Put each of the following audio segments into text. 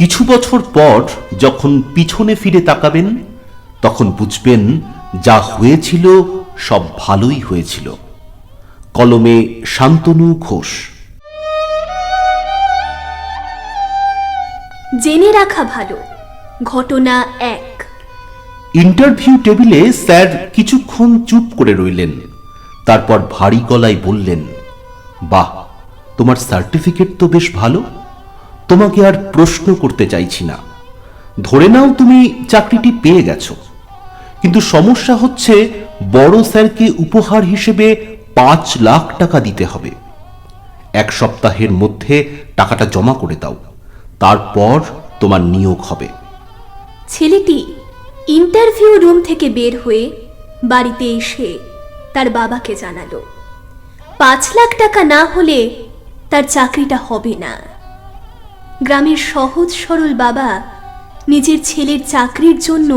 কিছু বছর পর যখন পিছনে ফিরে তাকাবেন তখন বুঝবেন যা হয়েছিল সব ভালোই হয়েছিল। কলমে শান্তনু ঘোষ। জেনে রাখা ভালো। ঘটনা 1। ইন্টারভিউ টেবিলে স্যার কিছুক্ষণ চুপ করে রইলেন, তারপর ভারী গলায় বললেন, বাহ, তোমার সার্টিফিকেট তো বেশ ভালো। তোমাকে আর প্রশ্ন করতে চাইছি না, ধরে নাও তুমি চাকরিটি পেয়ে গেছো। কিন্তু সমস্যা হচ্ছে বড় স্যারকে উপহার হিসেবে 5 লাখ টাকা দিতে হবে। 1 সপ্তাহের মধ্যে টাকাটা জমা করে দাও, তারপর তোমার নিয়োগ হবে। ছেলেটি ইন্টারভিউ রুম থেকে বের হয়ে বাড়িতে এসে তার বাবাকে জানালো 5 লাখ টাকা না হলে তার চাকরিটা হবে না। গ্রামের সহজ সরল বাবা নিজের ছেলের চাকরির জন্য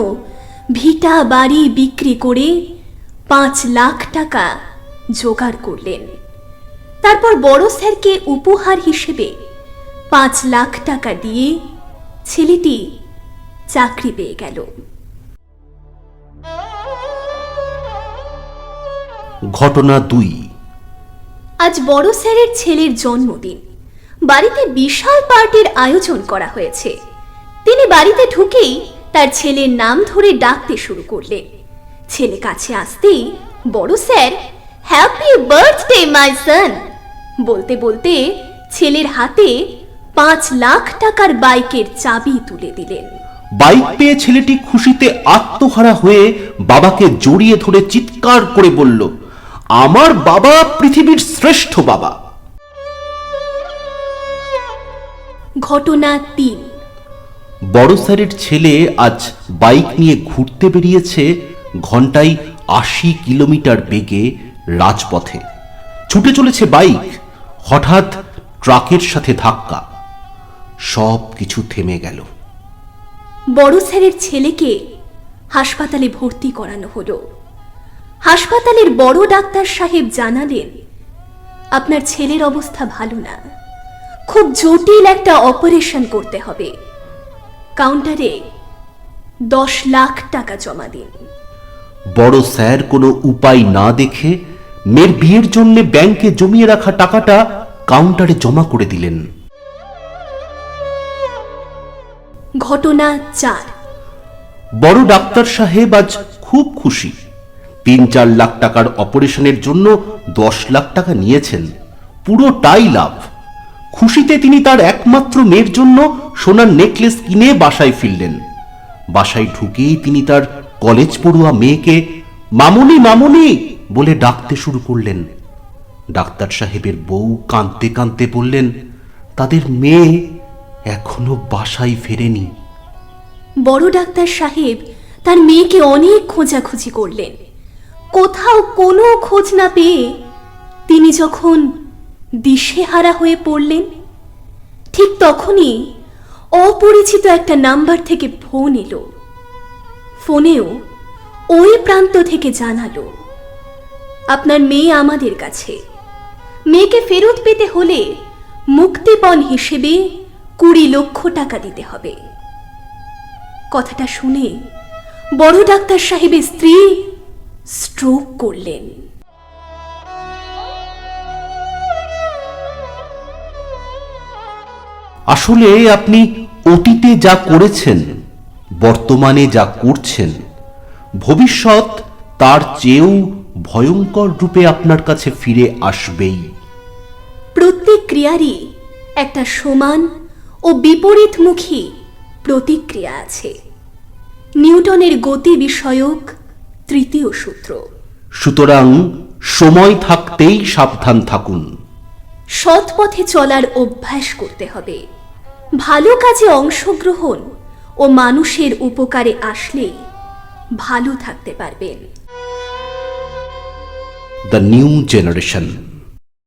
ভিটা বাড়ি বিক্রি করে 5 লাখ টাকা জোগাড় করলেন। তারপর বড় স্যারকে উপহার হিসেবে 5 লাখ টাকা দিয়ে ছেলেটি চাকরি পেয়ে গেল। ঘটনা 2। আজ বড় স্যারের ছেলের জন্মদিন। বাড়িতে বিশাল পার্টির আয়োজন করা হয়েছে। তিনি বাড়িতে ঢুকেই তার ছেলের নাম ধরে ডাকতে শুরু করলেন। ছেলে কাছে আসতেই বড় স্যার হ্যাপি বার্থডে মাই সন বলতে বলতে ছেলের হাতে 5 লাখ টাকার বাইকের চাবি তুলে দিলেন। বাইক পেয়ে ছেলেটি খুশিতে আত্মহারা হয়ে বাবাকে জড়িয়ে ধরে চিৎকার করে বলল, আমার বাবা পৃথিবীর শ্রেষ্ঠ বাবা। ঘটনা 3। বড় স্যারের ছেলে আজ বাইক নিয়ে ঘুরতে বেরিয়েছে ঘন্টায় 80 কিলোমিটার বেগে রাজপথে। ছুটে চলেছে বাইক, হঠাৎ ট্রাকের সাথে ধাক্কা, সব কিছু থেমে গেল। বড় স্যারের ছেলেকে হাসপাতালে ভর্তি করানো হলো। হাসপাতালের বড় ডাক্তার সাহেব জানালেন, আপনার ছেলের অবস্থা ভালো না, খুব জটিল একটা অপারেশন করতে হবে। কাউন্টারে 10 লাখ টাকা জমা দিন। বড় স্যার কোনো উপায় না দেখে মেয়ের বিয়ের জন্য ব্যাংকে জমিয়ে রাখা টাকাটা কাউন্টারে জমা করে দিলেন। ঘটনা 4। বড় ডাক্তার সাহেব আজ খুব খুশি। 3-4 লাখ টাকার অপারেশনের জন্য 10 লাখ টাকা নিয়েছেন, পুরোটাই লাভ। খুশিতে তিনি তার একমাত্র মেয়ের জন্য সোনার নেকলেস কিনে বাসায় ফিরলেন। বাসায় ঢুকেই তিনি তার কলেজ পড়ুয়া মেয়েকে মামুনি মামুনি বলে ডাকতে শুরু করলেন। ডাক্তার সাহেবের বউ কাঁদতে কাঁদতে বললেন, তাদের মেয়ে এখনো বাসায় ফেরেনি। বড় ডাক্তার সাহেব তার মেয়েকে অনেক খোঁজাখুঁজি করলেন। কোথাও কোনো খোঁজ না পেয়ে তিনি যখন দিশেহারা হয়ে পড়লেন, ঠিক তখনই অপরিচিত একটা নাম্বার থেকে ফোন এলো। ফোনেও ওই প্রান্ত থেকে জানালো, আপনার মেয়ে আমাদের কাছে। মেয়েকে ফেরত পেতে হলে মুক্তিপণ হিসেবে 20 লক্ষ টাকা দিতে হবে। কথাটা শুনে বড় ডাক্তার সাহেবের স্ত্রী স্ট্রোক করলেন। আসলে আপনি অতীতে যা করেছেন, বর্তমানে যা করছেন, ভবিষ্যৎ তার চেয়েও ভয়ঙ্কর রূপে আপনার কাছে ফিরে আসবেই। প্রত্যেক ক্রিয়ারই একটা সমান ও বিপরীতমুখী প্রতিক্রিয়া আছে। নিউটনের গতি বিষয়ক 3য় সূত্র। সুতরাং সময় থাকতেই সাবধান থাকুন। সৎ পথে চলার অভ্যাস করতে হবে। ভালো কাজে অংশগ্রহণ ও মানুষের উপকারে আসলে ভালো থাকতে পারবেন। The new generation.